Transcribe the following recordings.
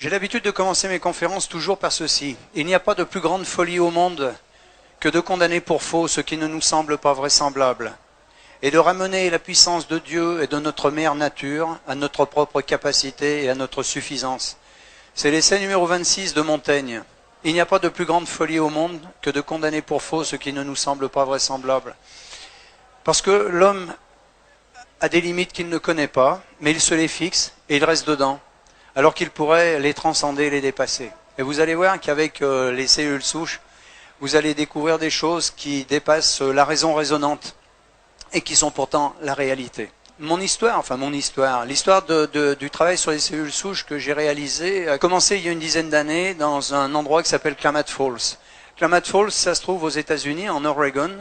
J'ai l'habitude de commencer mes conférences toujours par ceci. Il n'y a pas de plus grande folie au monde que de condamner pour faux ce qui ne nous semble pas vraisemblable, et de ramener la puissance de Dieu et de notre mère nature à notre propre capacité et à notre suffisance. C'est l'essai numéro 26 de Montaigne. Il n'y a pas de plus grande folie au monde que de condamner pour faux ce qui ne nous semble pas vraisemblable. Parce que l'homme a des limites qu'il ne connaît pas, mais il se les fixe et il reste dedans, alors qu'il pourrait les transcender et les dépasser. Et vous allez voir qu'avec les cellules souches, vous allez découvrir des choses qui dépassent la raison raisonnante et qui sont pourtant la réalité. L'histoire du travail sur les cellules souches que j'ai réalisé a commencé il y a une dizaine d'années dans un endroit qui s'appelle Klamath Falls. Klamath Falls, ça se trouve aux États-Unis, en Oregon,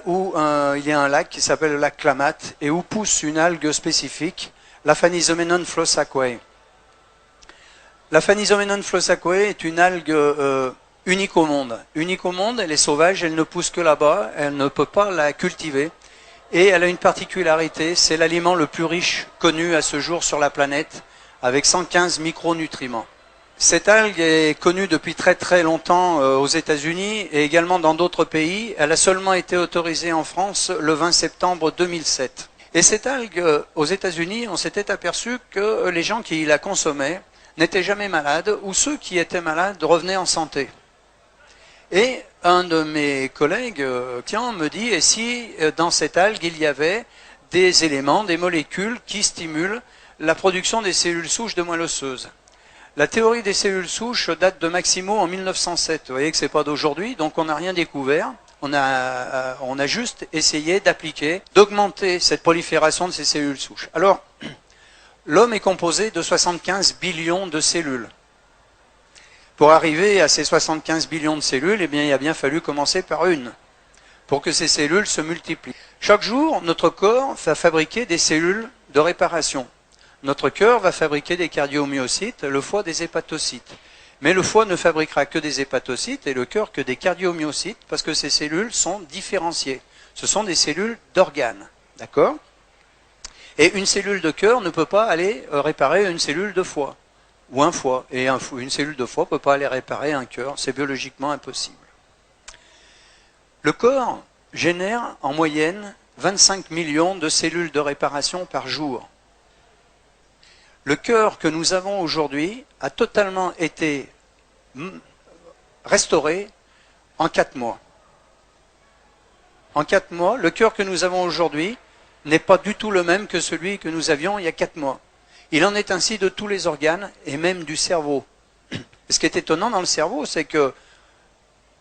où il y a un lac qui s'appelle le lac Klamath et où pousse une algue spécifique, la Phanizomenon flosaceae. La Phanizomenon flosaceae est une algue unique au monde. Unique au monde, elle est sauvage, elle ne pousse que là-bas, elle ne peut pas la cultiver. Et elle a une particularité, c'est l'aliment le plus riche connu à ce jour sur la planète, avec 115 micronutriments. Cette algue est connue depuis très très longtemps aux États-Unis et également dans d'autres pays. Elle a seulement été autorisée en France le 20 septembre 2007. Et cette algue, aux États-Unis, on s'était aperçu que les gens qui la consommaient n'étaient jamais malades, ou ceux qui étaient malades revenaient en santé. Et un de mes collègues me dit, et si dans cette algue il y avait des éléments, des molécules qui stimulent la production des cellules souches de moelle osseuse. La théorie des cellules souches date de Maximo en 1907. Vous voyez que c'est pas d'aujourd'hui, donc on n'a rien découvert. On a juste essayé d'appliquer, d'augmenter cette prolifération de ces cellules souches. Alors, l'homme est composé de 75 billions de cellules. Pour arriver à ces 75 billions de cellules, eh bien, il a bien fallu commencer par une, pour que ces cellules se multiplient. Chaque jour, notre corps va fabriquer des cellules de réparation. Notre cœur va fabriquer des cardiomyocytes, le foie des hépatocytes. Mais le foie ne fabriquera que des hépatocytes et le cœur que des cardiomyocytes, parce que ces cellules sont différenciées. Ce sont des cellules d'organes. D'accord ? Et une cellule de cœur ne peut pas aller réparer une cellule de foie. Ou un foie. Et une cellule de foie ne peut pas aller réparer un cœur. C'est biologiquement impossible. Le corps génère en moyenne 25 millions de cellules de réparation par jour. Le cœur que nous avons aujourd'hui a totalement été restauré en 4 mois. En 4 mois, le cœur que nous avons aujourd'hui n'est pas du tout le même que celui que nous avions il y a 4 mois. Il en est ainsi de tous les organes et même du cerveau. Ce qui est étonnant dans le cerveau, c'est que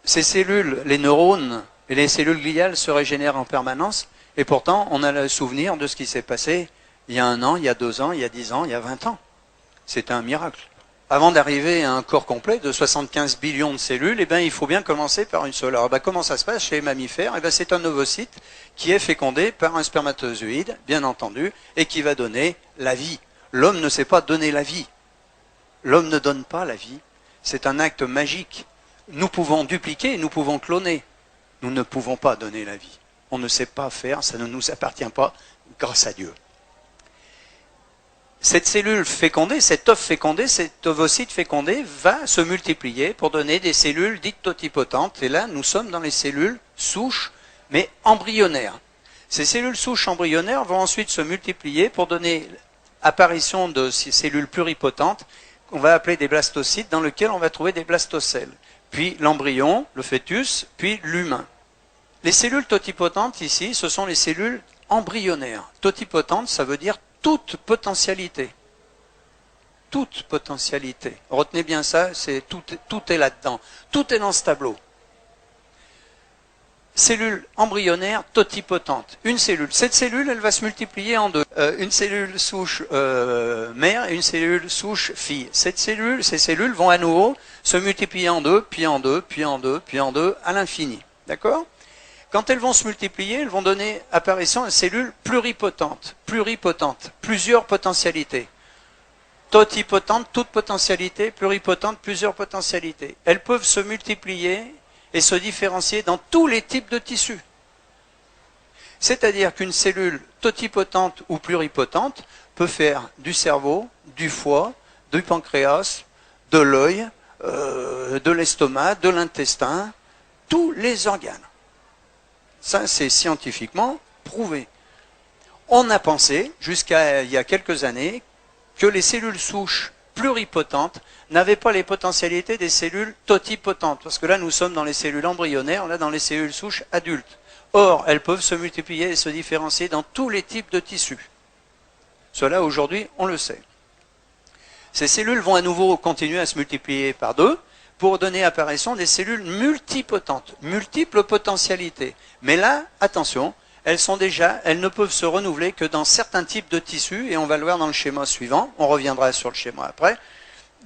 ces cellules, les neurones et les cellules gliales se régénèrent en permanence et pourtant on a le souvenir de ce qui s'est passé il y a 1 an, il y a 2 ans, il y a 10 ans, il y a 20 ans. C'est un miracle. Avant d'arriver à un corps complet de 75 billions de cellules, eh bien, il faut bien commencer par une seule. Alors, comment ça se passe chez les mammifères ? Eh bien, c'est un ovocyte qui est fécondé par un spermatozoïde, bien entendu, et qui va donner la vie. L'homme ne sait pas donner la vie. L'homme ne donne pas la vie. C'est un acte magique. Nous pouvons dupliquer, nous pouvons cloner. Nous ne pouvons pas donner la vie. On ne sait pas faire, ça ne nous appartient pas, grâce à Dieu. Cette cellule fécondée, cet œuf fécondé, cet ovocyte fécondé va se multiplier pour donner des cellules dites totipotentes. Et là, nous sommes dans les cellules souches, mais embryonnaires. Ces cellules souches embryonnaires vont ensuite se multiplier pour donner apparition de ces cellules pluripotentes qu'on va appeler des blastocytes, dans lesquels on va trouver des blastocèles. Puis l'embryon, le fœtus, puis l'humain. Les cellules totipotentes ici, ce sont les cellules embryonnaires. Totipotentes, ça veut dire toute potentialité. Toute potentialité. Retenez bien ça, tout est là-dedans. Tout est dans ce tableau. Cellule embryonnaire totipotente. Une cellule. Cette cellule, elle va se multiplier en deux. Une cellule souche mère et une cellule souche fille. Ces cellules vont à nouveau se multiplier en deux, puis en deux, puis en deux, puis en deux, à l'infini. D'accord ? Quand elles vont se multiplier, elles vont donner apparition à cellules pluripotentes. Pluripotentes. Plusieurs potentialités. Totipotentes, toute potentialité. Pluripotentes, plusieurs potentialités. Elles peuvent se multiplier et se différencier dans tous les types de tissus. C'est-à-dire qu'une cellule totipotente ou pluripotente peut faire du cerveau, du foie, du pancréas, de l'œil, de l'estomac, de l'intestin, tous les organes. Ça, c'est scientifiquement prouvé. On a pensé, jusqu'à il y a quelques années, que les cellules souches pluripotentes n'avaient pas les potentialités des cellules totipotentes. Parce que là, nous sommes dans les cellules embryonnaires, là, dans les cellules souches adultes. Or, elles peuvent se multiplier et se différencier dans tous les types de tissus. Cela, aujourd'hui, on le sait. Ces cellules vont à nouveau continuer à se multiplier par deux pour donner apparition des cellules multipotentes, multiples potentialités. Mais là, attention, elles ne peuvent se renouveler que dans certains types de tissus, et on va le voir dans le schéma suivant, on reviendra sur le schéma après,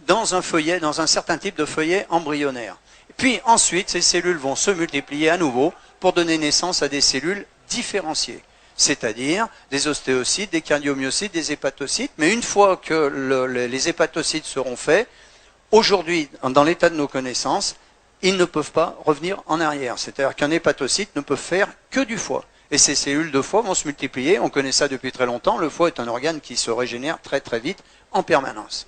dans un feuillet, dans un certain type de feuillet embryonnaire. Puis ensuite, ces cellules vont se multiplier à nouveau pour donner naissance à des cellules différenciées, c'est-à-dire des ostéocytes, des cardiomyocytes, des hépatocytes. Mais une fois que les hépatocytes seront faits, aujourd'hui, dans l'état de nos connaissances, ils ne peuvent pas revenir en arrière. C'est-à-dire qu'un hépatocyte ne peut faire que du foie. Et ces cellules de foie vont se multiplier, on connaît ça depuis très longtemps, le foie est un organe qui se régénère très très vite, en permanence.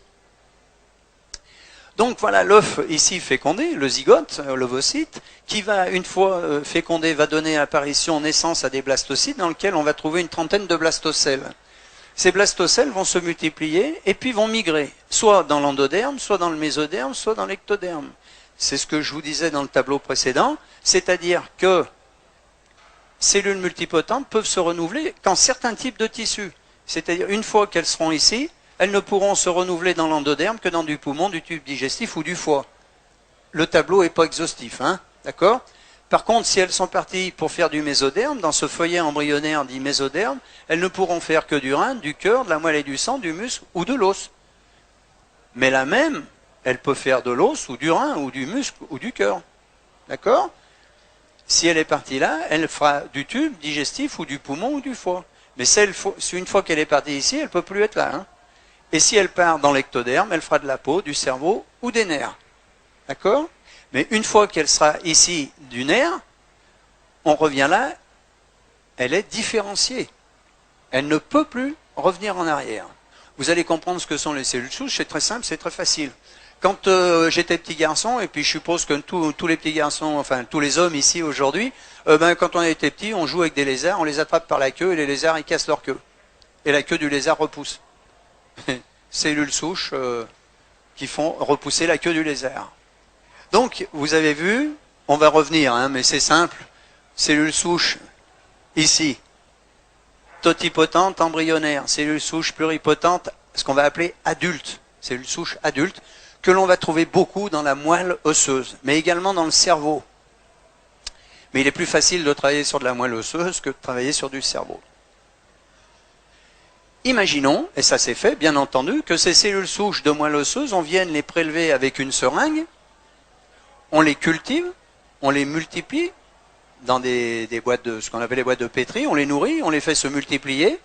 Donc voilà l'œuf ici fécondé, le zygote, l'ovocyte, qui va, une fois fécondé, va donner apparition, naissance à des blastocytes dans lesquels on va trouver une trentaine de blastocèles. Ces blastocèles vont se multiplier et puis vont migrer, soit dans l'endoderme, soit dans le mésoderme, soit dans l'ectoderme. C'est ce que je vous disais dans le tableau précédent, c'est-à-dire que cellules multipotentes peuvent se renouveler qu'en certains types de tissus. C'est-à-dire, une fois qu'elles seront ici, elles ne pourront se renouveler dans l'endoderme que dans du poumon, du tube digestif ou du foie. Le tableau n'est pas exhaustif, hein, d'accord? Par contre, si elles sont parties pour faire du mésoderme, dans ce feuillet embryonnaire dit mésoderme, elles ne pourront faire que du rein, du cœur, de la moelle et du sang, du muscle ou de l'os. Mais la même, elle peut faire de l'os ou du rein ou du muscle ou du cœur. D'accord? Si elle est partie là, elle fera du tube digestif ou du poumon ou du foie. Mais une fois qu'elle est partie ici, elle ne peut plus être là. Hein. Et si elle part dans l'ectoderme, elle fera de la peau, du cerveau ou des nerfs. D'accord? Mais une fois qu'elle sera ici du nerf, on revient là, elle est différenciée. Elle ne peut plus revenir en arrière. Vous allez comprendre ce que sont les cellules souches, c'est très simple, c'est très facile. Quand j'étais petit garçon, et puis je suppose que tous les petits garçons, enfin tous les hommes ici aujourd'hui, quand on était petit, on joue avec des lézards, on les attrape par la queue et les lézards ils cassent leur queue. Et la queue du lézard repousse. Cellules souches qui font repousser la queue du lézard. Donc vous avez vu, on va revenir, hein, mais c'est simple. Cellules souches ici, totipotentes embryonnaires, cellules souches pluripotentes, ce qu'on va appeler adultes, cellules souches adultes, que l'on va trouver beaucoup dans la moelle osseuse, mais également dans le cerveau. Mais il est plus facile de travailler sur de la moelle osseuse que de travailler sur du cerveau. Imaginons, et ça c'est fait, bien entendu, que ces cellules souches de moelle osseuse, on vienne les prélever avec une seringue, on les cultive, on les multiplie dans des boîtes de, ce qu'on appelle les boîtes de pétri, on les nourrit, on les fait se multiplier,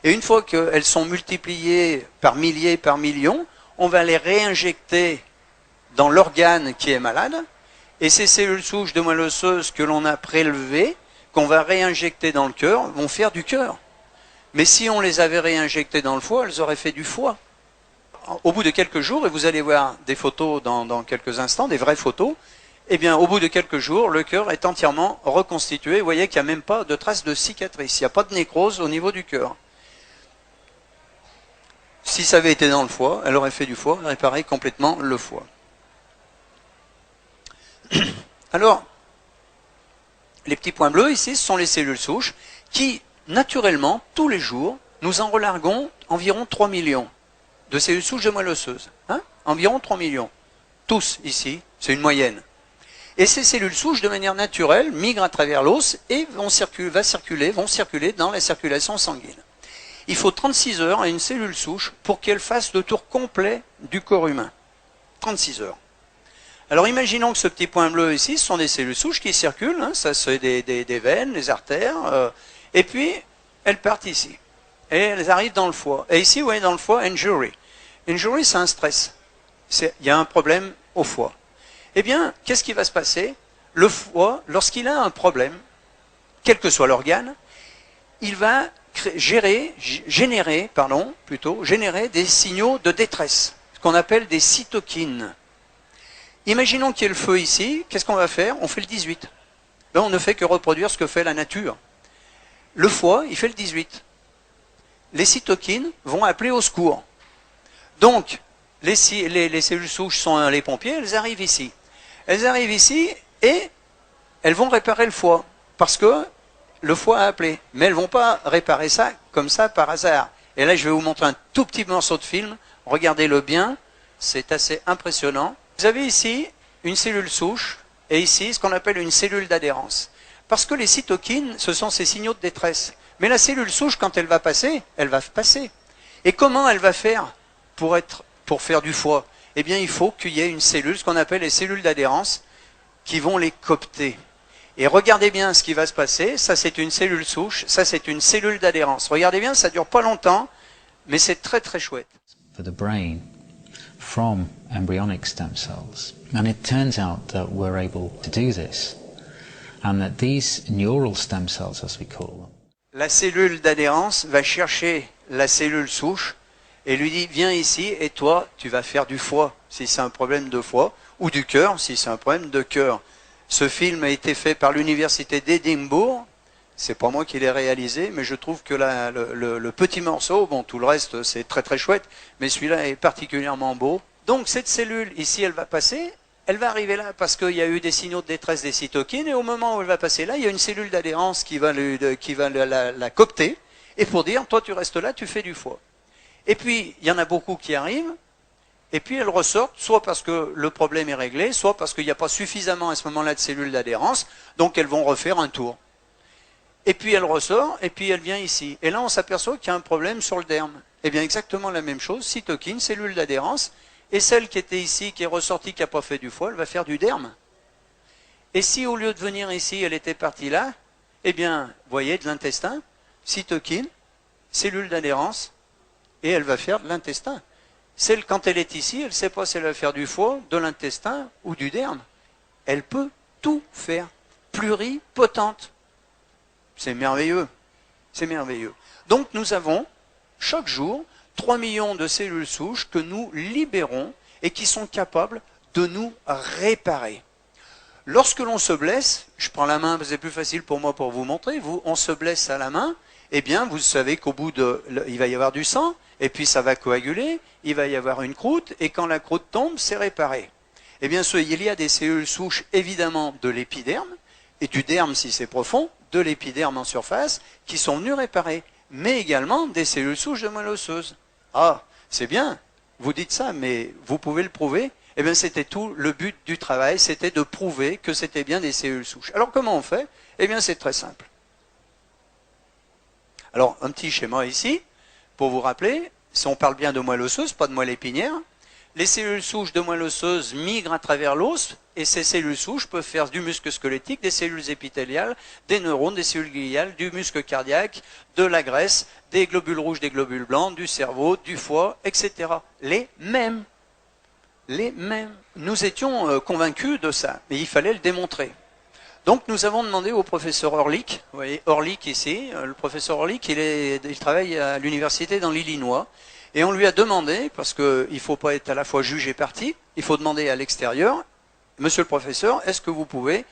et une fois qu'elles sont multipliées par milliers, par millions, on va les réinjecter dans l'organe qui est malade, et ces cellules souches de moelle osseuse que l'on a prélevées, qu'on va réinjecter dans le cœur, vont faire du cœur. Mais si on les avait réinjectées dans le foie, elles auraient fait du foie. Au bout de quelques jours, et vous allez voir des photos dans quelques instants, des vraies photos, eh bien au bout de quelques jours, le cœur est entièrement reconstitué. Vous voyez qu'il n'y a même pas de traces de cicatrice, il n'y a pas de nécrose au niveau du cœur. Si ça avait été dans le foie, elle aurait fait du foie, réparer complètement le foie. Alors, les petits points bleus ici, ce sont les cellules souches qui, naturellement, tous les jours, nous en relarguons environ 3 millions de cellules souches de moelle osseuse. Hein, environ 3 millions. Tous ici, c'est une moyenne. Et ces cellules souches, de manière naturelle, migrent à travers l'os et vont circuler dans la circulation sanguine. Il faut 36 heures à une cellule souche pour qu'elle fasse le tour complet du corps humain. 36 heures. Alors imaginons que ce petit point bleu ici, ce sont des cellules souches qui circulent, hein, ça c'est des veines, des artères, et puis elles partent ici. Et elles arrivent dans le foie. Et ici, vous voyez dans le foie, injury. Injury, c'est un stress. Il y a un problème au foie. Eh bien, qu'est-ce qui va se passer? Le foie, lorsqu'il a un problème, quel que soit l'organe, il va générer des signaux de détresse, qu'on appelle des cytokines. Imaginons qu'il y ait le feu ici, qu'est-ce qu'on va faire? On fait le 18. Ben, on ne fait que reproduire ce que fait la nature. Le foie, il fait le 18. Les cytokines vont appeler au secours. Donc, les cellules souches sont les pompiers, elles arrivent ici. Elles arrivent ici et elles vont réparer le foie, parce que le foie a appelé. Mais elles ne vont pas réparer ça comme ça par hasard. Et là, je vais vous montrer un tout petit morceau de film. Regardez-le bien, c'est assez impressionnant. Vous avez ici une cellule souche et ici ce qu'on appelle une cellule d'adhérence. Parce que les cytokines, ce sont ces signaux de détresse. Mais la cellule souche, quand elle va passer, elle va passer. Et comment elle va faire pour faire du foie? Eh bien, il faut qu'il y ait une cellule, ce qu'on appelle les cellules d'adhérence, qui vont les coopter. Et regardez bien ce qui va se passer. Ça, c'est une cellule souche. Ça, c'est une cellule d'adhérence. Regardez bien, ça dure pas longtemps, mais c'est très très chouette. For the brain from embryonic stem cells. And it turns out that we're able to do this. And that these neural stem cells, as we call them. La cellule d'adhérence va chercher la cellule souche et lui dit, viens ici et toi, tu vas faire du foie, si c'est un problème de foie, ou du cœur, si c'est un problème de cœur. Ce film a été fait par l'université d'Édimbourg. C'est pas moi qui l'ai réalisé, mais je trouve que le petit morceau, bon, tout le reste, c'est très très chouette, mais celui-là est particulièrement beau. Donc cette cellule, ici, elle va passer, elle va arriver là parce qu'il y a eu des signaux de détresse des cytokines, et au moment où elle va passer là, il y a une cellule d'adhérence qui va la coopter, et pour dire, toi tu restes là, tu fais du foie. Et puis, il y en a beaucoup qui arrivent, et puis elles ressortent, soit parce que le problème est réglé, soit parce qu'il n'y a pas suffisamment à ce moment-là de cellules d'adhérence, donc elles vont refaire un tour. Et puis elle ressort, et puis elle vient ici. Et là, on s'aperçoit qu'il y a un problème sur le derme. Eh bien, exactement la même chose, cytokine, cellule d'adhérence, et celle qui était ici, qui est ressortie, qui n'a pas fait du foie, elle va faire du derme. Et si au lieu de venir ici, elle était partie là, eh bien, vous voyez, de l'intestin, cytokine, cellule d'adhérence, et elle va faire de l'intestin. Celle, quand elle est ici, elle ne sait pas si elle va faire du foie, de l'intestin ou du derme. Elle peut tout faire. Pluripotente. C'est merveilleux. C'est merveilleux. Donc nous avons, chaque jour, 3 millions de cellules souches que nous libérons et qui sont capables de nous réparer. Lorsque l'on se blesse, je prends la main, c'est plus facile pour moi pour vous montrer, on se blesse à la main, eh bien vous savez qu'au bout il va y avoir du sang, et puis ça va coaguler, il va y avoir une croûte, et quand la croûte tombe, c'est réparé. Eh bien il y a des cellules souches évidemment de l'épiderme, et du derme si c'est profond, de l'épiderme en surface, qui sont venues réparer, mais également des cellules souches de moelle osseuse. Ah, c'est bien, vous dites ça, mais vous pouvez le prouver. Eh bien c'était tout le but du travail, c'était de prouver que c'était bien des cellules souches. Alors comment on fait? Eh bien c'est très simple. Alors un petit schéma ici, pour vous rappeler, si on parle bien de moelle osseuse, pas de moelle épinière, les cellules souches de moelle osseuse migrent à travers l'os, et ces cellules souches peuvent faire du muscle squelettique, des cellules épithéliales, des neurones, des cellules gliales, du muscle cardiaque, de la graisse, des globules rouges, des globules blancs, du cerveau, du foie, etc. Les mêmes. Les mêmes. Nous étions convaincus de ça, mais il fallait le démontrer. Donc nous avons demandé au professeur Orlik, vous voyez Orlik ici, le professeur Orlik, il travaille à l'université dans l'Illinois, et on lui a demandé, parce qu'il ne faut pas être à la fois juge et partie, il faut demander à l'extérieur, monsieur le professeur, est-ce que vous pouvez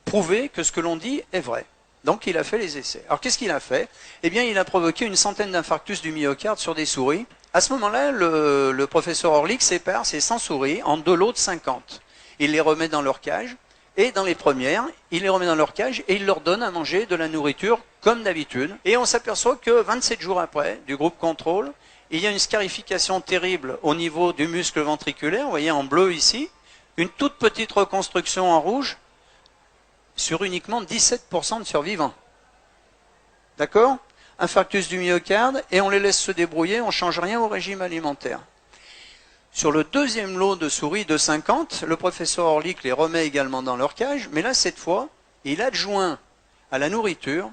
prouver que ce que l'on dit est vrai? Donc il a fait les essais. Alors qu'est-ce qu'il a fait? Eh bien il a provoqué une centaine d'infarctus du myocarde sur des souris. À ce moment-là, le professeur Orlik sépare ces 100 souris en 2 lots de 50. Il les remet dans leur cage, et dans les premières, il les remet dans leur cage et il leur donne à manger de la nourriture comme d'habitude. Et on s'aperçoit que 27 jours après, du groupe contrôle, il y a une scarification terrible au niveau du muscle ventriculaire, vous voyez en bleu ici, une toute petite reconstruction en rouge sur uniquement 17% de survivants. D'accord? Infarctus du myocarde, et on les laisse se débrouiller, on ne change rien au régime alimentaire. Sur le deuxième lot de souris de 50, le professeur Orlik les remet également dans leur cage, mais là, cette fois, il adjoint à la nourriture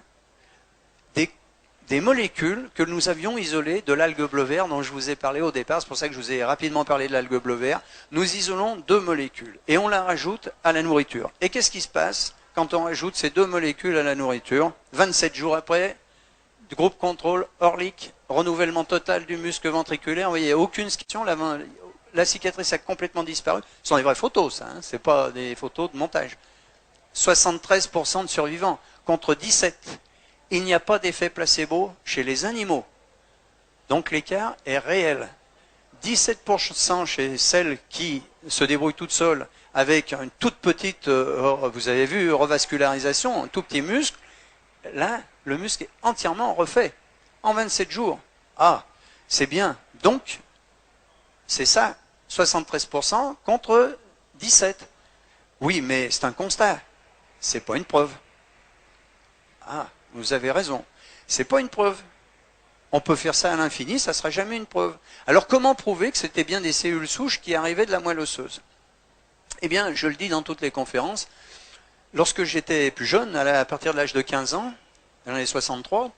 des molécules que nous avions isolées de l'algue bleu vert dont je vous ai parlé au départ. C'est pour ça que je vous ai rapidement parlé de l'algue bleu vert. Nous isolons 2 molécules et on la rajoute à la nourriture. Et qu'est-ce qui se passe quand on rajoute ces 2 molécules à la nourriture? 27 jours après, du groupe contrôle, Orlik, renouvellement total du muscle ventriculaire. Vous voyez, aucune scission, la cicatrice a complètement disparu. Ce sont des vraies photos, ça, hein, c'est pas des photos de montage. 73% de survivants contre 17%. Il n'y a pas d'effet placebo chez les animaux. Donc l'écart est réel. 17% chez celles qui se débrouillent toutes seules avec une toute petite, vous avez vu, revascularisation, un tout petit muscle. Là, le muscle est entièrement refait en 27 jours. Ah, c'est bien. Donc, c'est ça, 73% contre 17%. Oui, mais c'est un constat. C'est pas une preuve. Ah, vous avez raison. C'est pas une preuve. On peut faire ça à l'infini, ça ne sera jamais une preuve. Alors comment prouver que c'était bien des cellules souches qui arrivaient de la moelle osseuse? Eh bien, je le dis dans toutes les conférences, lorsque j'étais plus jeune, à partir de l'âge de 15 ans, dans les 63,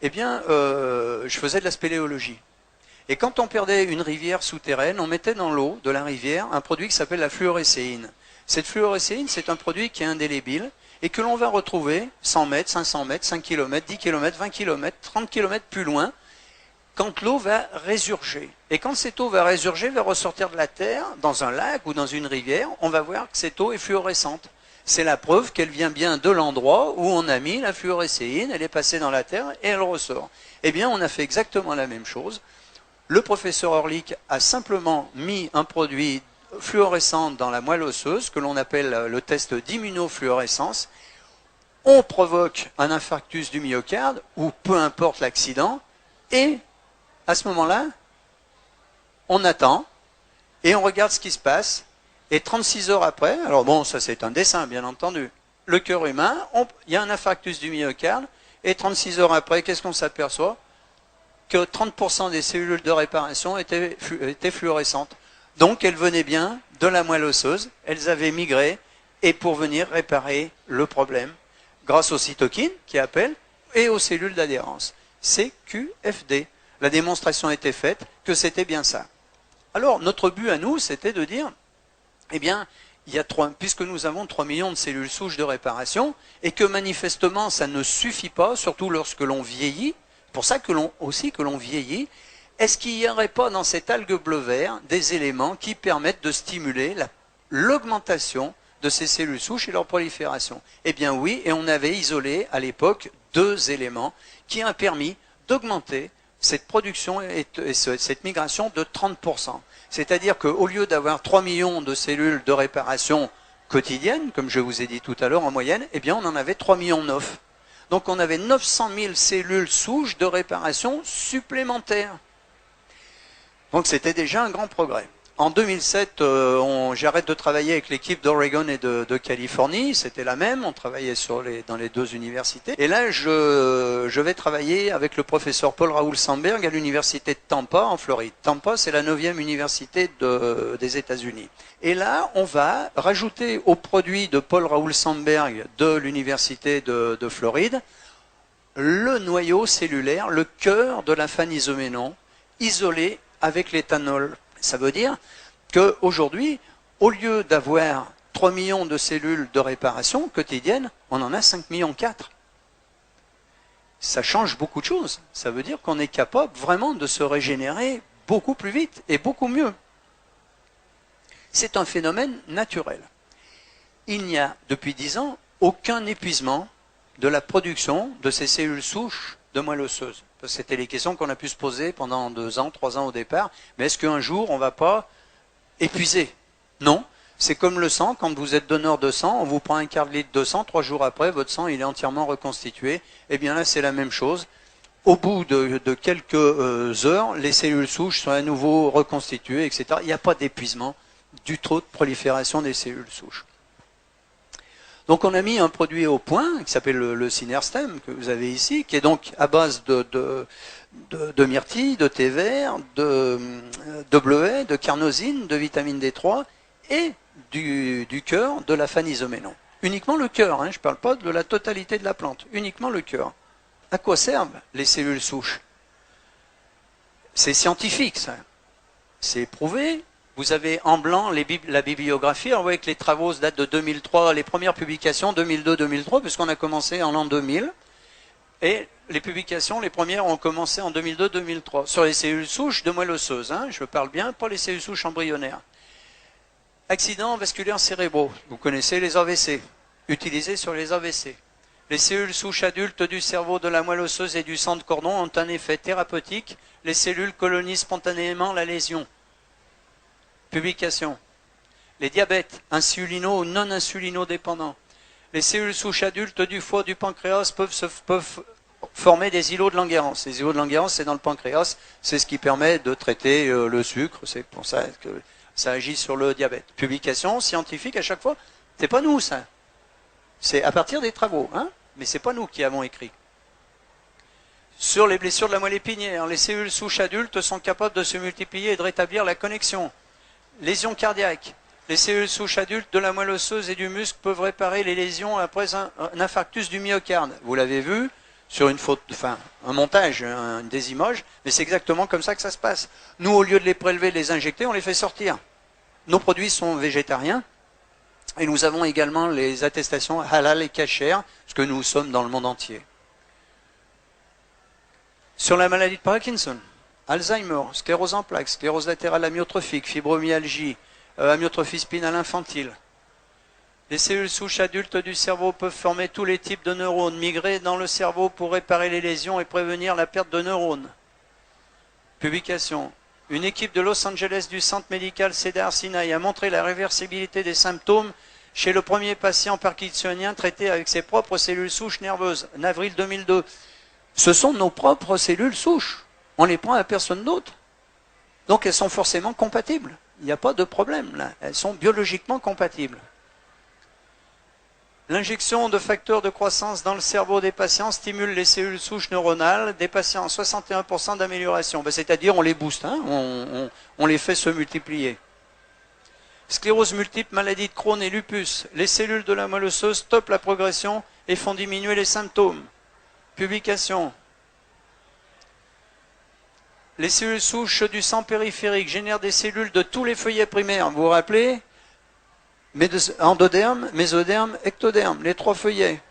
eh bien, je faisais de la spéléologie. Et quand on perdait une rivière souterraine, on mettait dans l'eau de la rivière un produit qui s'appelle la fluorécéine. Cette fluorécéine, c'est un produit qui est indélébile et que l'on va retrouver 100 mètres, 500 mètres, 5 km, 10 km, 20 km, 30 km plus loin, quand l'eau va résurger. Et quand cette eau va résurger, va ressortir de la terre, dans un lac ou dans une rivière, on va voir que cette eau est fluorescente. C'est la preuve qu'elle vient bien de l'endroit où on a mis la fluorécéine, elle est passée dans la terre et elle ressort. Eh bien, on a fait exactement la même chose. Le professeur Orlik a simplement mis un produit fluorescent dans la moelle osseuse, que l'on appelle le test d'immunofluorescence. On provoque un infarctus du myocarde, ou peu importe l'accident, et à ce moment-là, on attend, et on regarde ce qui se passe, et 36 heures après, alors bon, ça c'est un dessin bien entendu, le cœur humain, il y a un infarctus du myocarde, et 36 heures après, qu'est-ce qu'on s'aperçoit? Que 30% des cellules de réparation étaient fluorescentes. Donc elles venaient bien de la moelle osseuse, elles avaient migré, et pour venir réparer le problème, grâce aux cytokines qui appellent, et aux cellules d'adhérence. CQFD. La démonstration était faite que c'était bien ça. Alors notre but à nous, c'était de dire, eh bien, puisque nous avons 3 millions de cellules souches de réparation, et que manifestement ça ne suffit pas, surtout lorsque l'on vieillit, pour ça que l'on vieillit, est-ce qu'il n'y aurait pas dans cette algue bleu-vert des éléments qui permettent de stimuler l'augmentation de ces cellules souches et leur prolifération? Eh bien oui, et on avait isolé à l'époque 2 éléments qui ont permis d'augmenter cette production et cette migration de 30%. C'est-à-dire qu'au lieu d'avoir 3 millions de cellules de réparation quotidiennes, comme je vous ai dit tout à l'heure en moyenne, eh bien on en avait 3 millions 9. Donc on avait 900 000 cellules souches de réparation supplémentaires. Donc c'était déjà un grand progrès. En 2007, j'arrête de travailler avec l'équipe d'Oregon et de Californie, c'était la même, on travaillait dans les 2 universités. Et là, je vais travailler avec le professeur Paul Raoul Sandberg à l'université de Tampa, en Floride. Tampa, c'est la 9e université des États-Unis. Et là, on va rajouter au produit de Paul Raoul Sandberg de l'université de Floride le noyau cellulaire, le cœur de la phanisoménon, isolé avec l'éthanol. Ça veut dire qu'aujourd'hui, au lieu d'avoir 3 millions de cellules de réparation quotidiennes, on en a 5 millions 4. Ça change beaucoup de choses. Ça veut dire qu'on est capable vraiment de se régénérer beaucoup plus vite et beaucoup mieux. C'est un phénomène naturel. Il n'y a, depuis 10 ans, aucun épuisement de la production de ces cellules souches de moelle osseuse. C'était les questions qu'on a pu se poser pendant 2 ans, 3 ans au départ. Mais est-ce qu'un jour, on ne va pas épuiser? Non. C'est comme le sang. Quand vous êtes donneur de sang, on vous prend un quart de litre de sang. 3 jours après, votre sang il est entièrement reconstitué. Eh bien là, c'est la même chose. Au bout de quelques heures, les cellules souches sont à nouveau reconstituées, etc. Il n'y a pas d'épuisement du trop de prolifération des cellules souches. Donc on a mis un produit au point qui s'appelle le Synerstem que vous avez ici, qui est donc à base de myrtille, de thé vert, de bleuet, de carnosine, de vitamine D3 et du cœur de la phanisoménon. Uniquement le cœur, hein, je ne parle pas de la totalité de la plante, uniquement le cœur. À quoi servent les cellules souches? C'est scientifique ça, c'est éprouvé. Vous avez en blanc la bibliographie. Alors vous voyez que les travaux datent de 2003, les premières publications 2002-2003, puisqu'on a commencé en l'an 2000. Et les publications, les premières ont commencé en 2002-2003, sur les cellules souches de moelle osseuse, hein, je parle bien, pas les cellules souches embryonnaires. Accidents vasculaires cérébraux, vous connaissez les AVC, utilisés sur les AVC. Les cellules souches adultes du cerveau, de la moelle osseuse et du sang de cordon ont un effet thérapeutique. Les cellules colonisent spontanément la lésion. Publication. Les diabètes, insulino ou non insulino-dépendants. Les cellules souches adultes du foie, du pancréas peuvent former des îlots de Langerhans. Les îlots de Langerhans, c'est dans le pancréas, c'est ce qui permet de traiter le sucre, c'est pour ça que ça agit sur le diabète. Publication scientifique à chaque fois, c'est pas nous ça. C'est à partir des travaux, hein, mais c'est pas nous qui avons écrit. Sur les blessures de la moelle épinière, les cellules souches adultes sont capables de se multiplier et de rétablir la connexion. Lésions cardiaques. Les cellules souches adultes de la moelle osseuse et du muscle peuvent réparer les lésions après un infarctus du myocarde. Vous l'avez vu sur une photo, enfin un montage, des images, mais c'est exactement comme ça que ça se passe. Nous, au lieu de les prélever, de les injecter, on les fait sortir. Nos produits sont végétariens et nous avons également les attestations halal et kasher, parce que nous sommes dans le monde entier. Sur la maladie de Parkinson, Alzheimer, sclérose en plaques, sclérose latérale amyotrophique, fibromyalgie, amyotrophie spinale infantile. Les cellules souches adultes du cerveau peuvent former tous les types de neurones, migrer dans le cerveau pour réparer les lésions et prévenir la perte de neurones. Publication. Une équipe de Los Angeles du centre médical Cedars-Sinai a montré la réversibilité des symptômes chez le premier patient parkinsonien traité avec ses propres cellules souches nerveuses, en avril 2002. Ce sont nos propres cellules souches. On les prend à personne d'autre. Donc elles sont forcément compatibles. Il n'y a pas de problème là. Elles sont biologiquement compatibles. L'injection de facteurs de croissance dans le cerveau des patients stimule les cellules souches neuronales des patients, 61% d'amélioration. Ben, c'est-à-dire on les booste, hein, on les fait se multiplier. Sclérose multiple, maladie de Crohn et lupus. Les cellules de la moelle osseuse stoppent la progression et font diminuer les symptômes. Publication. Les cellules souches du sang périphérique génèrent des cellules de tous les feuillets primaires. Vous vous rappelez ? Endoderme, mésoderme, ectoderme, les trois feuillets.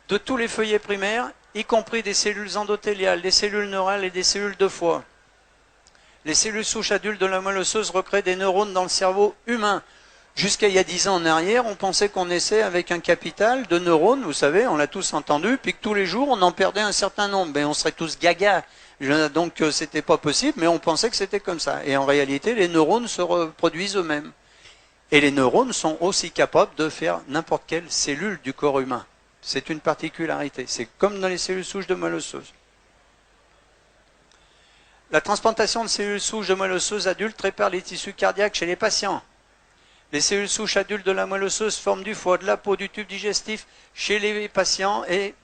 De tous les feuillets primaires, y compris des cellules endothéliales, des cellules neurales et des cellules de foie. Les cellules souches adultes de la moelle osseuse recréent des neurones dans le cerveau humain. Jusqu'à il y a 10 ans en arrière, on pensait qu'on naissait avec un capital de neurones, vous savez, on l'a tous entendu, puis que tous les jours, on en perdait un certain nombre. Mais on serait tous gaga. Donc c'était pas possible, mais on pensait que c'était comme ça. Et en réalité, les neurones se reproduisent eux-mêmes. Et les neurones sont aussi capables de faire n'importe quelle cellule du corps humain. C'est une particularité. C'est comme dans les cellules souches de moelle osseuse. La transplantation de cellules souches de moelle osseuse adultes répare les tissus cardiaques chez les patients. Les cellules souches adultes de la moelle osseuse forment du foie, de la peau, du tube digestif chez les patients et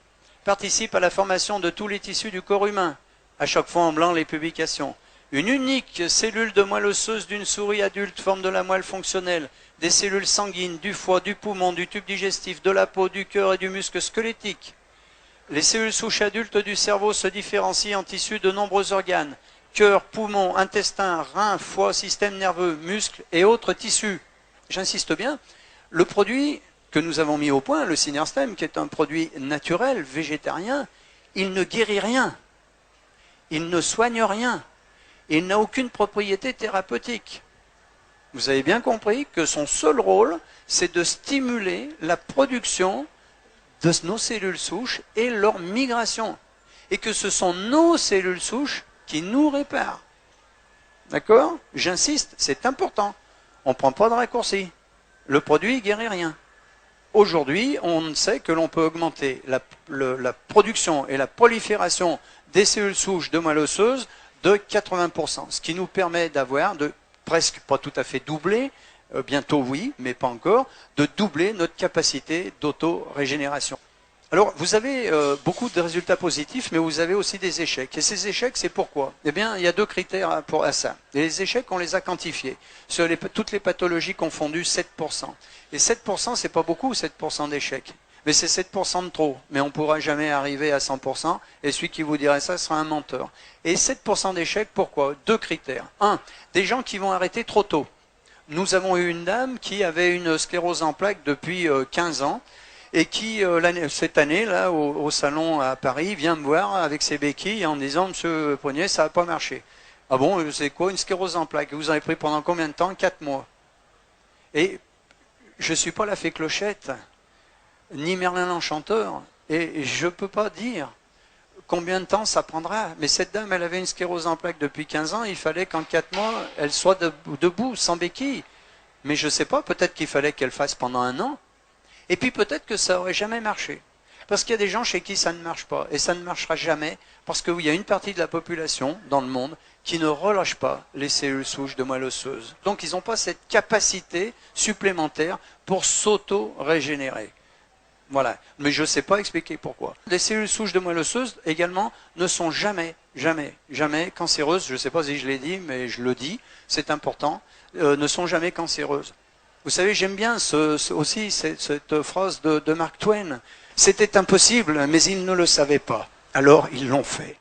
participent à la formation de tous les tissus du corps humain. À chaque fois en blanc les publications. Une unique cellule de moelle osseuse d'une souris adulte forme de la moelle fonctionnelle, des cellules sanguines, du foie, du poumon, du tube digestif, de la peau, du cœur et du muscle squelettique. Les cellules souches adultes du cerveau se différencient en tissus de nombreux organes, cœur, poumon, intestin, rein, foie, système nerveux, muscles et autres tissus. J'insiste bien, le produit que nous avons mis au point, le Synerstem, qui est un produit naturel, végétarien, il ne guérit rien, il ne soigne rien. Il n'a aucune propriété thérapeutique. Vous avez bien compris que son seul rôle, c'est de stimuler la production de nos cellules souches et leur migration. Et que ce sont nos cellules souches qui nous réparent. D'accord ? J'insiste, c'est important. On ne prend pas de raccourci. Le produit ne guérit rien. Aujourd'hui, on sait que l'on peut augmenter la production et la prolifération des cellules souches de moelle osseuse de 80%, ce qui nous permet d'avoir, de presque pas tout à fait doubler, bientôt oui, mais pas encore, de doubler notre capacité d'auto-régénération. Alors, vous avez beaucoup de résultats positifs, mais vous avez aussi des échecs. Et ces échecs, c'est pourquoi ? Eh bien, il y a deux critères à ça. Et les échecs, on les a quantifiés. Sur toutes les pathologies confondues, 7%. Et 7%, c'est pas beaucoup, 7% d'échecs. Mais c'est 7% de trop. Mais on ne pourra jamais arriver à 100%. Et celui qui vous dirait ça sera un menteur. Et 7% d'échecs, pourquoi ? Deux critères. Un, des gens qui vont arrêter trop tôt. Nous avons eu une dame qui avait une sclérose en plaques depuis 15 ans. et qui, cette année, là, au salon à Paris, vient me voir avec ses béquilles en me disant « Monsieur Poignet, ça n'a pas marché. » Ah bon, c'est quoi une sclérose en plaques? Vous avez pris pendant combien de temps? 4 mois. Et je ne suis pas la fée Clochette, ni Merlin l'Enchanteur, et je ne peux pas dire combien de temps ça prendra. Mais cette dame, elle avait une sclérose en plaques depuis 15 ans, il fallait qu'en 4 mois, elle soit debout, sans béquille. Mais je ne sais pas, peut-être qu'il fallait qu'elle fasse pendant 1 an. Et puis peut-être que ça n'aurait jamais marché. Parce qu'il y a des gens chez qui ça ne marche pas. Et ça ne marchera jamais, parce qu'il y a une partie de la population dans le monde qui ne relâche pas les cellules souches de moelle osseuse. Donc ils n'ont pas cette capacité supplémentaire pour s'auto-régénérer. Voilà. Mais je ne sais pas expliquer pourquoi. Les cellules souches de moelle osseuse, également, ne sont jamais, jamais, jamais cancéreuses. Je ne sais pas si je l'ai dit, mais je le dis, c'est important, ne sont jamais cancéreuses. Vous savez, j'aime bien aussi cette phrase de Mark Twain. C'était impossible, mais ils ne le savaient pas. Alors ils l'ont fait.